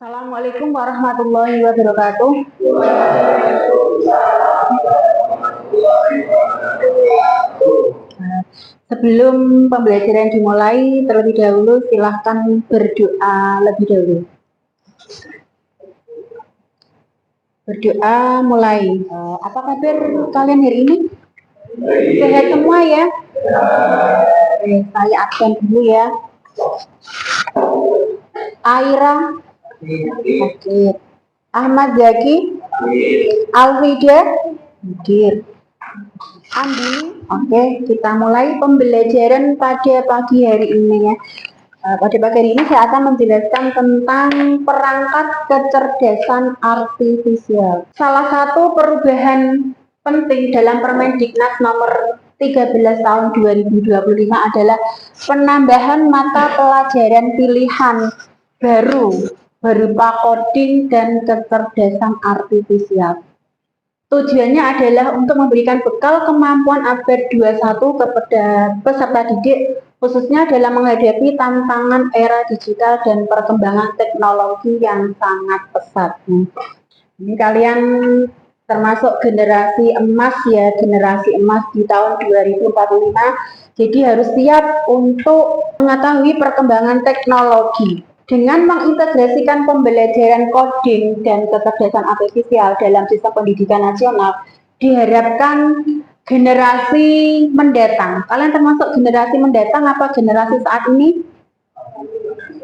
Assalamualaikum warahmatullahi wabarakatuh. Sebelum pembelajaran dimulai, terlebih dahulu silahkan berdoa lebih dahulu. Berdoa mulai. Apa kabar kalian hari ini? Sehat semua ya? Oke, saya absen dulu ya. Aira, hadir. Ahmad Zaki, Alfida, hadir. Andi, oke, kita mulai pembelajaran pada pagi hari ini ya. Pada pagi hari ini saya akan menjelaskan tentang perangkat kecerdasan artifisial. Salah satu perubahan penting dalam Permendiknas nomor 13 tahun 2025 adalah penambahan mata pelajaran pilihan baru berupa coding dan kecerdasan artifisial. Tujuannya adalah untuk memberikan bekal kemampuan abad 21 kepada peserta didik, khususnya dalam menghadapi tantangan era digital dan perkembangan teknologi yang sangat pesat. Ini kalian termasuk generasi emas ya, generasi emas di tahun 2045. Jadi harus siap untuk mengetahui perkembangan teknologi. Dengan mengintegrasikan pembelajaran coding dan kecerdasan artifisial dalam sistem pendidikan nasional, diharapkan generasi mendatang. Kalian termasuk generasi mendatang apa generasi saat ini?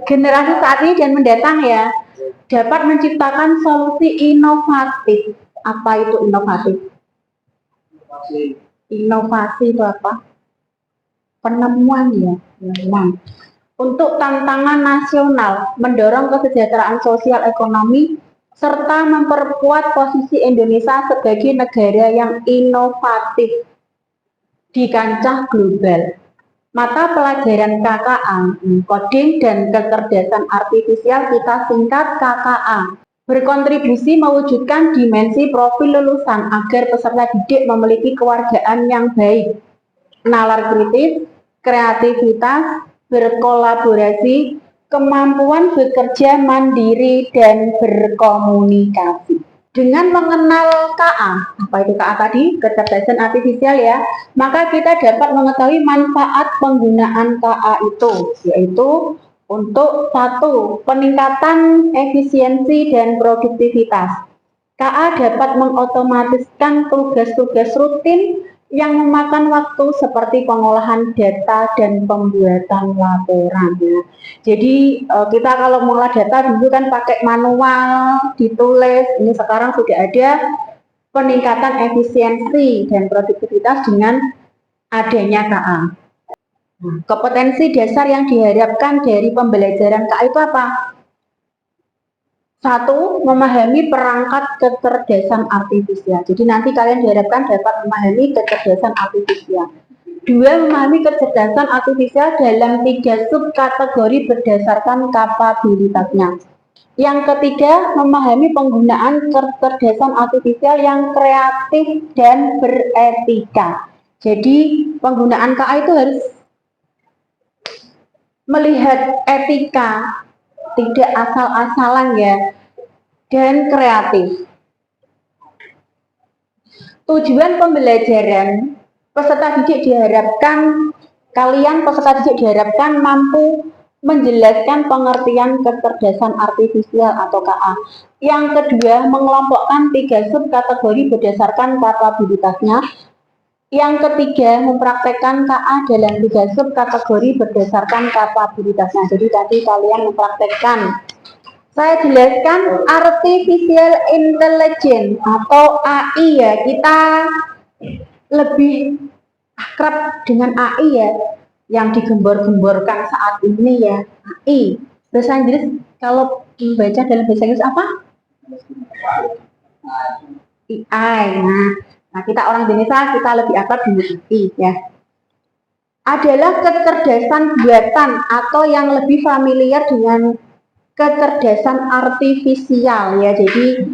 Generasi saat ini dan mendatang ya, dapat menciptakan solusi inovatif. Apa itu inovatif? Inovasi itu apa? Penemuan ya, penemuan. Untuk tantangan nasional, mendorong kesejahteraan sosial ekonomi, serta memperkuat posisi Indonesia sebagai negara yang inovatif di kancah global. Mata pelajaran KKA, coding dan kecerdasan artifisial kita singkat KKA, berkontribusi mewujudkan dimensi profil lulusan agar peserta didik memiliki kewargaan yang baik, nalar kritis, kreativitas, berkolaborasi, kemampuan bekerja mandiri, dan berkomunikasi. Dengan mengenal KA, apa itu KA tadi? Kecerdasan artifisial ya, maka kita dapat mengetahui manfaat penggunaan KA itu, yaitu untuk satu, peningkatan efisiensi dan produktivitas. KA dapat mengotomatiskan tugas-tugas rutin yang memakan waktu seperti pengolahan data dan pembuatan laporan. Jadi kita kalau mengolah data dulu kan pakai manual, ditulis. Ini sekarang sudah ada peningkatan efisiensi dan produktivitas dengan adanya KA. Kompetensi dasar yang diharapkan dari pembelajaran KA itu apa? Satu, memahami perangkat kecerdasan artifisial. Jadi nanti kalian diharapkan dapat memahami kecerdasan artifisial. Dua, memahami kecerdasan artifisial dalam 3 subkategori berdasarkan kapabilitasnya. Yang ketiga, memahami penggunaan kecerdasan artifisial yang kreatif dan beretika. Jadi penggunaan KA itu harus melihat etika, tidak asal-asalan ya, dan kreatif. Tujuan pembelajaran peserta didik diharapkan peserta didik diharapkan mampu menjelaskan pengertian kecerdasan artifisial atau KA. Yang kedua, mengelompokkan 3 subkategori berdasarkan kapabilitasnya. Yang ketiga, mempraktekkan KA dalam 3 subkategori berdasarkan kapabilitasnya. Jadi tadi kalian mempraktekkan. Saya jelaskan artificial intelligence atau AI ya. Kita lebih akrab dengan AI ya, yang digembor-gemborkan saat ini ya, AI. Bahasa Inggris kalau membaca dalam bahasa Inggris apa? AI. Nah, kita orang Indonesia kita lebih akrab dengan AI ya. Adalah kecerdasan buatan atau yang lebih familiar dengan kecerdasan artifisial ya. Jadi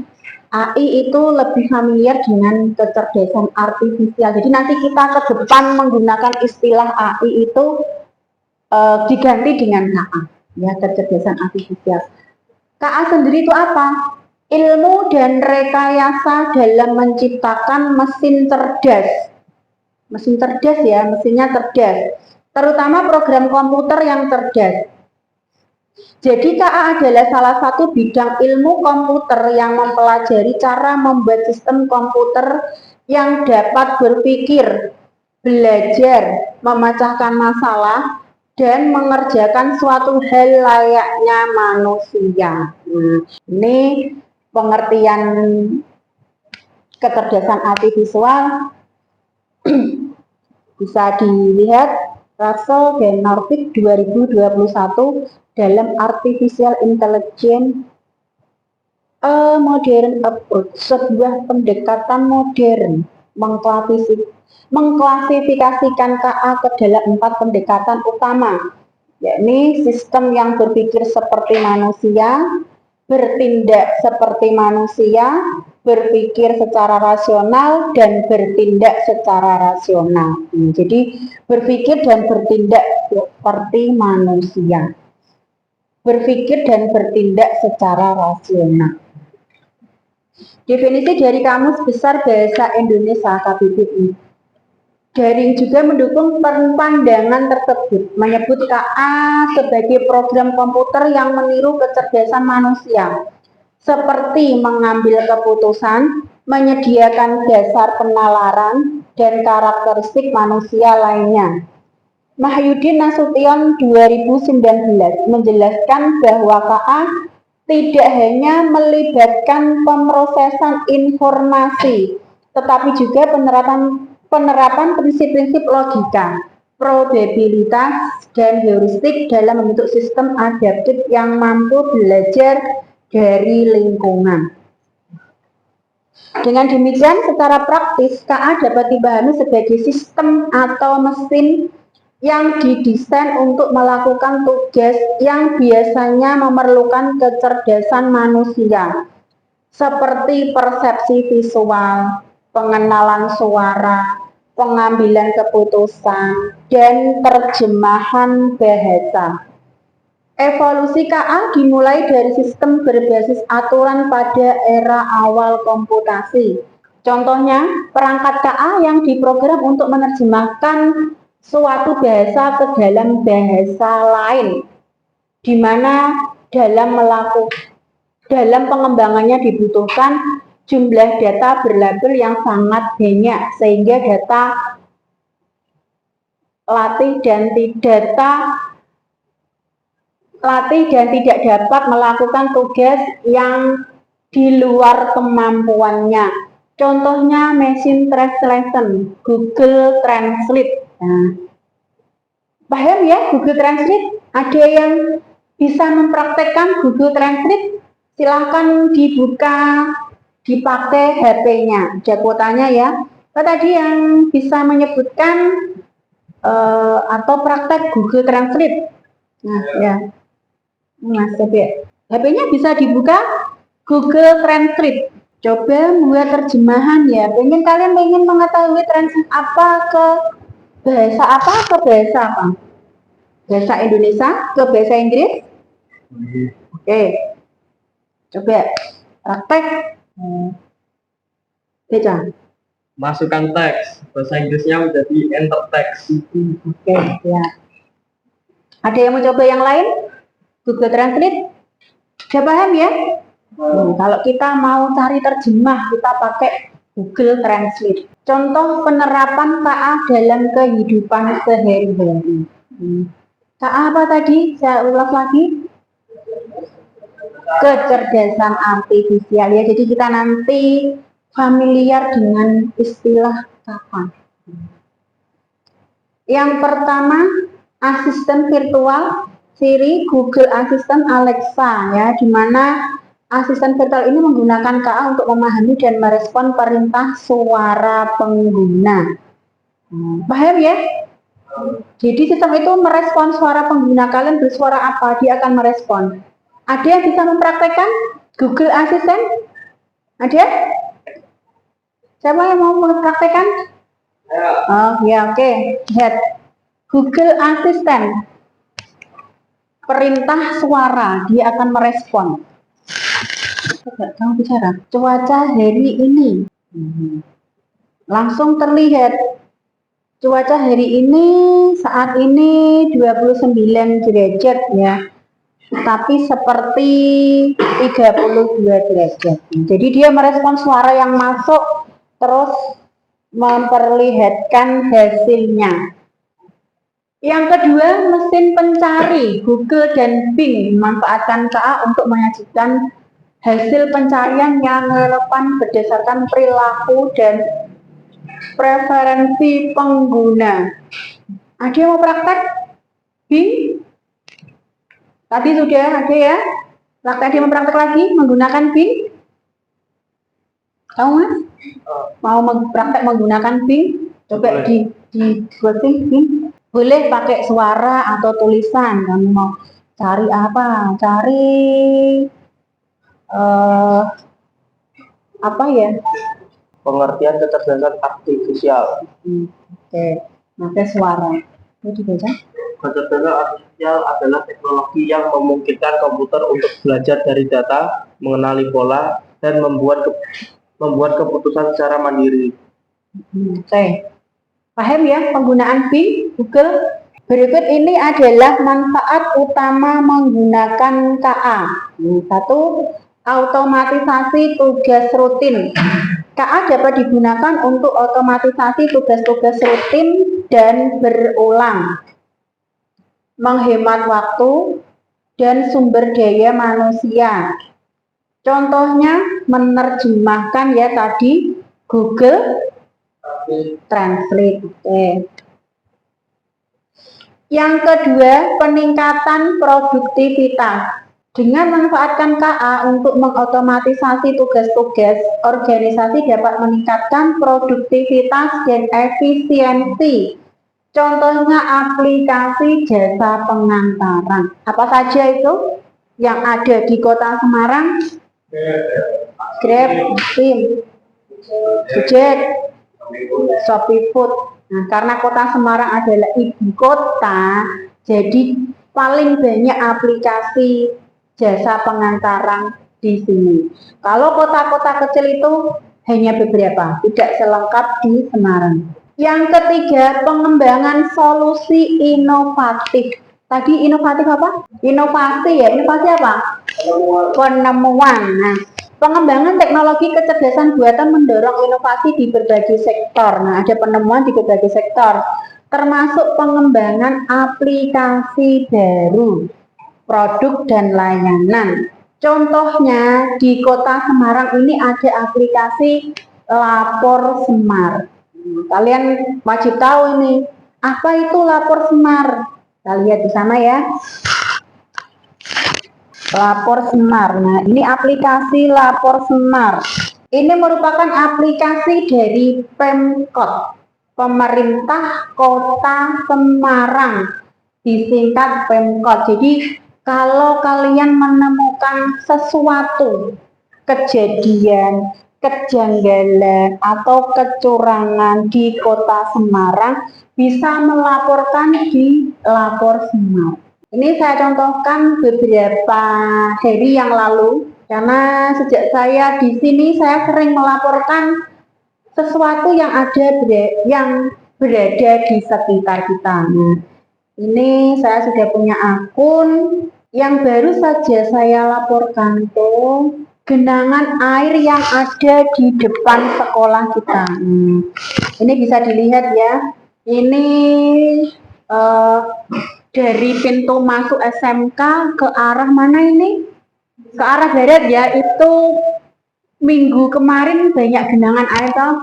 AI itu lebih familiar dengan kecerdasan artifisial. Jadi nanti kita ke depan menggunakan istilah AI itu diganti dengan KA ya, kecerdasan artifisial. KA sendiri itu apa? Ilmu dan rekayasa dalam menciptakan mesin cerdas. Mesin cerdas ya, mesinnya cerdas. Terutama program komputer yang cerdas. Jadi KA adalah salah satu bidang ilmu komputer yang mempelajari cara membuat sistem komputer yang dapat berpikir, belajar, memecahkan masalah, dan mengerjakan suatu hal layaknya manusia. Ini pengertian kecerdasan artifisial bisa dilihat Russell dan Norvig 2021 dalam Artificial Intelligence a Modern Approach, sebuah pendekatan modern mengklasifikasikan KA ke dalam 4 pendekatan utama, yakni sistem yang berpikir seperti manusia, bertindak seperti manusia, berpikir secara rasional, dan bertindak secara rasional. Jadi berpikir dan bertindak seperti manusia, berpikir dan bertindak secara rasional. Definisi dari Kamus Besar Bahasa Indonesia KBBI. Daring juga mendukung pandangan tersebut, menyebut KA sebagai program komputer yang meniru kecerdasan manusia, seperti mengambil keputusan, menyediakan dasar penalaran, dan karakteristik manusia lainnya. Mahyudin Nasution 2019 menjelaskan bahwa KA tidak hanya melibatkan pemrosesan informasi, tetapi juga penerapan prinsip-prinsip logika, probabilitas, dan heuristik dalam membentuk sistem adaptif yang mampu belajar dari lingkungan. Dengan demikian, secara praktis, KA dapat dipahami sebagai sistem atau mesin yang didesain untuk melakukan tugas yang biasanya memerlukan kecerdasan manusia, seperti persepsi visual, pengenalan suara, pengambilan keputusan, dan terjemahan bahasa. Evolusi KA dimulai dari sistem berbasis aturan pada era awal komputasi. Contohnya, perangkat KA yang diprogram untuk menerjemahkan suatu bahasa ke dalam bahasa lain, di mana dalam pengembangannya dibutuhkan jumlah data berlabel yang sangat banyak, sehingga data latih dan tidak dapat melakukan tugas yang di luar kemampuannya. Contohnya Machine Translation, Google Translate. Nah, paham ya Google Translate? Ada yang bisa mempraktekkan Google Translate? Silahkan dibuka, dipakai HP-nya. Ada kuotanya ya. Tadi yang bisa menyebutkan atau praktek Google Translate. Nah, ya. Mas, HP-nya bisa dibuka Google Translate. Coba buat terjemahan ya. Kalian pengen mengetahui translate apa ke bahasa apa? Bahasa Indonesia ke bahasa Inggris? Oke. Coba praktek. Baca. Masukkan teks. Bahasa Inggrisnya menjadi enter text. Oke, ya. Ada yang mau coba yang lain? Google Translate? Sudah paham ya? Kalau kita mau cari terjemah, kita pakai Google Translate. Contoh penerapan KA dalam kehidupan sehari-hari. KA apa tadi? Saya ulas lagi. Kecerdasan artifisial ya. Jadi kita nanti familiar dengan istilah KA. Yang pertama, asisten virtual Siri, Google Assistant, Alexa ya, di mana asisten virtual ini menggunakan KA untuk memahami dan merespon perintah suara pengguna. Paham ya? Jadi sistem itu merespon suara pengguna. Kalian bersuara apa, dia akan merespon. Ada yang bisa mempraktekkan Google Assistant? Ada? Siapa yang mau mempraktekkan? Oh ya, oke. Lihat Google Assistant. Perintah suara, dia akan merespon. Coba kamu bicara. Cuaca hari ini. Langsung terlihat. Cuaca hari ini saat ini 29 derajat ya. Tapi seperti 32 derajat. Jadi dia merespon suara yang masuk terus memperlihatkan hasilnya. Yang kedua, mesin pencari Google dan Bing memanfaatkan KA untuk menyajikan hasil pencarian yang relevan berdasarkan perilaku dan preferensi pengguna. Ada yang mau praktek Bing? Tadi sudah ada ya? Praktek, dia mau praktek lagi menggunakan Bing? Kamu mas? Mau praktek menggunakan Bing? Coba di Bing. Boleh pakai suara atau tulisan. Kamu mau cari apa? Cari apa ya? Pengertian kecerdasan artifisial. Oke, pakai suara. Itu dibaca. Kecerdasan artifisial adalah teknologi yang memungkinkan komputer untuk belajar dari data, mengenali pola, dan membuat keputusan secara mandiri. Oke. Paham ya penggunaan Bing, Google? Berikut ini adalah manfaat utama menggunakan KA. Satu, automatisasi tugas rutin. KA dapat digunakan untuk otomatisasi tugas-tugas rutin dan berulang, menghemat waktu dan sumber daya manusia. Contohnya menerjemahkan ya tadi Google Translate. Yang kedua, peningkatan produktivitas. Dengan memanfaatkan KA untuk mengotomatisasi tugas-tugas, organisasi dapat meningkatkan produktivitas dan efisiensi. Contohnya aplikasi jasa pengantaran. Apa saja itu yang ada di Kota Semarang? Grab, Tim, Gojek, Shopee Food. Nah, karena Kota Semarang adalah ibu kota, jadi paling banyak aplikasi jasa pengantaran di sini. Kalau kota-kota kecil itu hanya beberapa, tidak selengkap di Semarang. Yang ketiga, pengembangan solusi inovatif. Tadi inovatif apa? Inovasi ya, inovasi apa? Penemuan. Nah, pengembangan teknologi kecerdasan buatan mendorong inovasi di berbagai sektor. Nah, ada penemuan di berbagai sektor, termasuk pengembangan aplikasi baru, produk dan layanan. Contohnya di Kota Semarang ini ada aplikasi Lapor Semar. Kalian wajib tahu ini, apa itu Lapor Semar? Kita lihat di sana ya. Lapor Semar. Nah, ini aplikasi Lapor Semar. Ini merupakan aplikasi dari Pemkot, Pemerintah Kota Semarang, disingkat Pemkot. Jadi, kalau kalian menemukan sesuatu, kejadian, kejanggalan, atau kecurangan di Kota Semarang, bisa melaporkan di Lapor Semar. Ini saya contohkan beberapa hari yang lalu, karena sejak saya di sini saya sering melaporkan sesuatu yang berada di sekitar kita. Nah, ini saya sudah punya akun yang baru saja saya laporkan itu genangan air yang ada di depan sekolah kita. Ini bisa dilihat ya. Ini dari pintu masuk SMK ke arah mana ini? Ke arah barat ya, itu minggu kemarin banyak genangan air toh.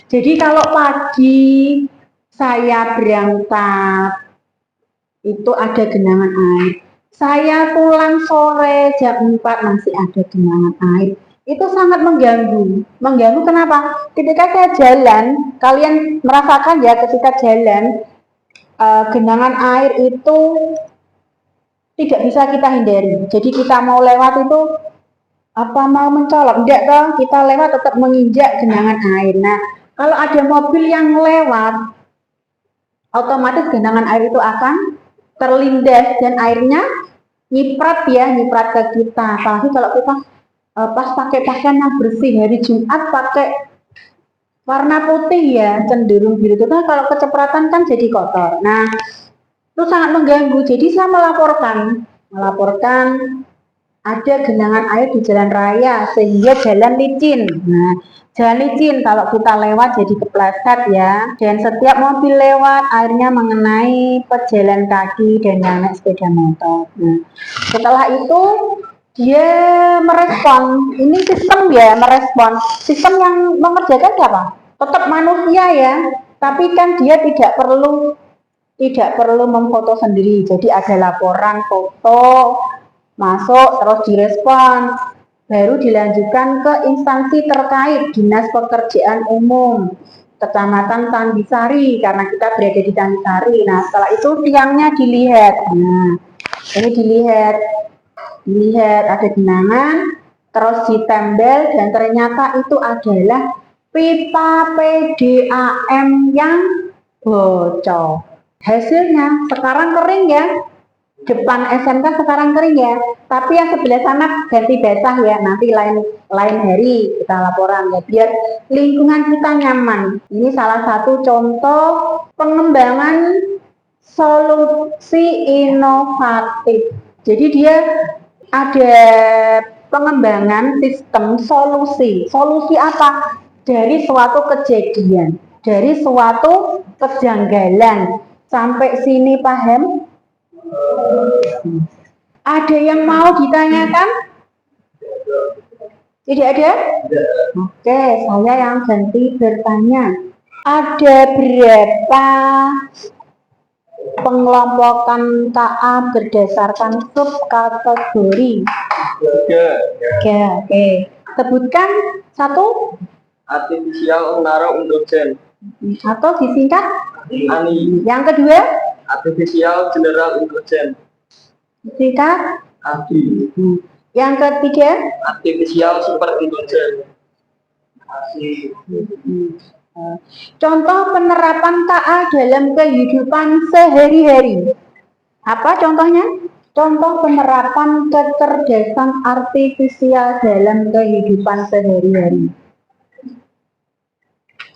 Jadi kalau pagi saya berangkat itu ada genangan air. Saya pulang sore jam 4 masih ada genangan air. Itu sangat mengganggu. Mengganggu kenapa? Ketika saya jalan, kalian merasakan ya ketika jalan, genangan air itu tidak bisa kita hindari. Jadi kita mau lewat itu mau mencolok, enggak toh, kita lewat tetap menginjak genangan air. Nah, kalau ada mobil yang lewat, otomatis genangan air itu akan terlindas dan airnya nyiprat ke kita. Apalagi kalau kita pas pakai pakaian yang bersih hari Jumat pakai warna putih ya, cenderung biru itu kan kalau kecipratan kan jadi kotor. Nah, itu sangat mengganggu. Jadi saya melaporkan ada genangan air di jalan raya sehingga jalan licin. Nah, jalan licin kalau kita lewat jadi kepleset ya. Dan setiap mobil lewat airnya mengenai pejalan kaki dan yang naik sepeda motor. Nah, setelah itu dia merespon. Ini sistem ya merespon. Sistem yang mengerjakan siapa? Tetap manusia ya. Tapi kan dia tidak perlu memfoto sendiri. Jadi ada laporan foto masuk terus direspon, baru dilanjutkan ke instansi terkait, Dinas Pekerjaan Umum Kecamatan Tandisari karena kita berada di Tandisari. Nah, setelah itu tiangnya dilihat. Nah, ini dilihat ada genangan, terus ditembel dan ternyata itu adalah pipa PDAM yang bocor. Hasilnya sekarang kering ya. Depan SMK sekarang kering ya, tapi yang sebelah sana ganti basah ya, nanti lain hari kita laporan ya, biar lingkungan kita nyaman. Ini salah satu contoh pengembangan solusi inovatif. Jadi dia ada pengembangan sistem solusi apa? Dari suatu kejadian, dari suatu kejanggalan. Sampai sini paham? Ada yang mau ditanyakan? Tidak ada? Oke, saya yang ganti bertanya. Ada berapa pengelompokan KA berdasarkan subkategori? Tiga. Oke. Sebutkan satu. Artificial Neuroendogen. Atau disingkat? ANI. Yang kedua? Artificial General Endogen. Disingkat? ARGI. Yang ketiga? Artificial Super Endogen. Contoh penerapan KA dalam kehidupan sehari-hari. Apa contohnya? Contoh penerapan kecerdasan artifisial dalam kehidupan sehari-hari.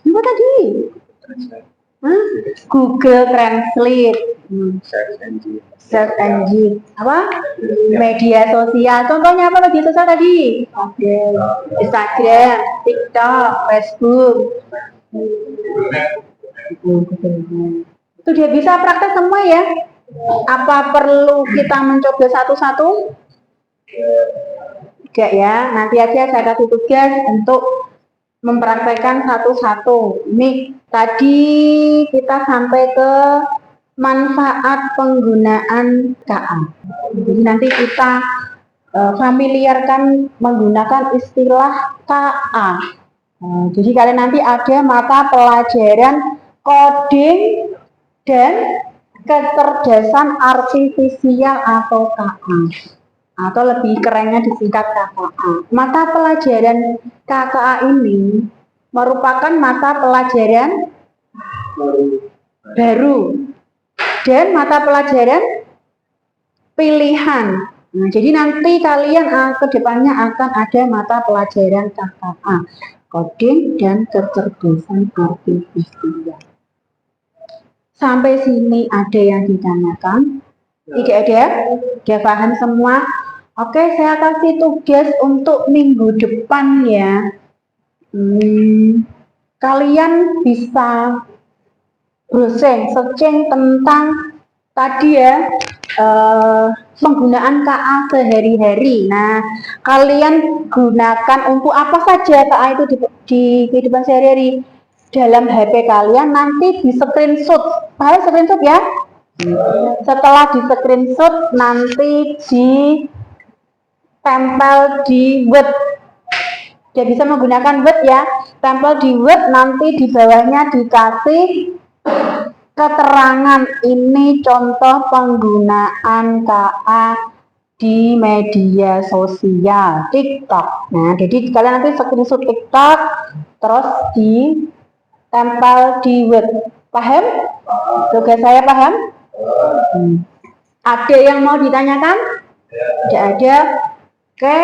Apa tadi? Google Translate, search engine, apa? Media sosial. Contohnya apa media sosial tadi? Instagram, TikTok, Facebook. Itu dia bisa praktek semua ya. Apa perlu kita mencoba satu-satu? Enggak ya. Nanti aja saya kasih tugas untuk mempraktekkan satu-satu. Ini tadi kita sampai ke manfaat penggunaan KA. Jadi nanti kita familiarkan menggunakan istilah KA. Jadi kalian nanti ada mata pelajaran coding dan kecerdasan artifisial atau KA. Atau lebih kerennya disingkat KKA. Mata pelajaran KKA ini merupakan mata pelajaran baru dan mata pelajaran pilihan. Nah, jadi nanti kalian ke depannya akan ada mata pelajaran KKA, coding dan kecerdasan artifisial. Sampai sini ada yang ditanyakan? Tidak ada? Sudah paham semua? Oke, saya kasih tugas untuk minggu depan ya. Kalian bisa browsing, searching tentang tadi ya, penggunaan KA sehari-hari. Nah, kalian gunakan untuk apa saja KA itu di kehidupan sehari-hari. Dalam HP kalian nanti di screenshot. Paham screenshot ya? Setelah di screenshot nanti ditempel di Word. Dia bisa menggunakan Word ya. Tempel di Word, nanti di bawahnya dikasih keterangan ini contoh penggunaan KA di media sosial TikTok. Nah, jadi kalian nanti screenshot TikTok terus ditempel di Word. Paham? Tugas saya paham? Ada yang mau ditanyakan? Tidak ada. Oke.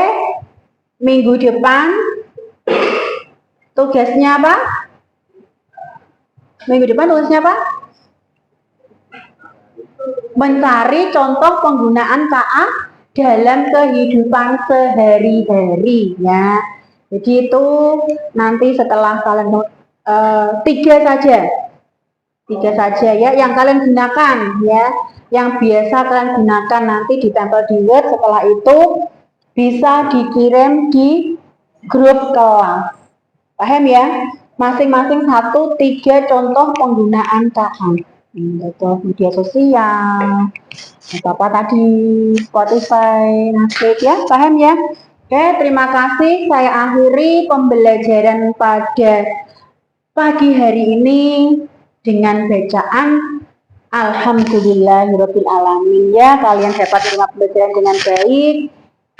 Minggu depan tugasnya apa? Minggu depan tugasnya apa? Mencari contoh penggunaan KA dalam kehidupan sehari-hari ya. Jadi itu nanti setelah kalian tiga saja ya yang kalian gunakan ya, yang biasa kalian gunakan nanti ditempel di Word. Setelah itu bisa dikirim di grup kelas. Paham ya? Masing-masing 3 contoh penggunaan KA. Contoh media sosial, apa tadi, Spotify, Nasdaq ya, paham ya? Oke, terima kasih. Saya akhiri pembelajaran pada pagi hari ini dengan bacaan Alhamdulillahirabbil alamin ya. Kalian dapat terima pembelajaran dengan baik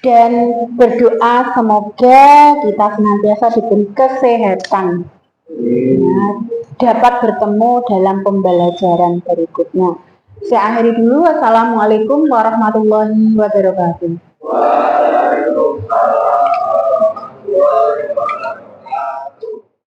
dan berdoa semoga kita senantiasa diberi kesehatan. Ya, dapat bertemu dalam pembelajaran berikutnya. Saya akhiri dulu. Wassalamualaikum warahmatullahi wabarakatuh.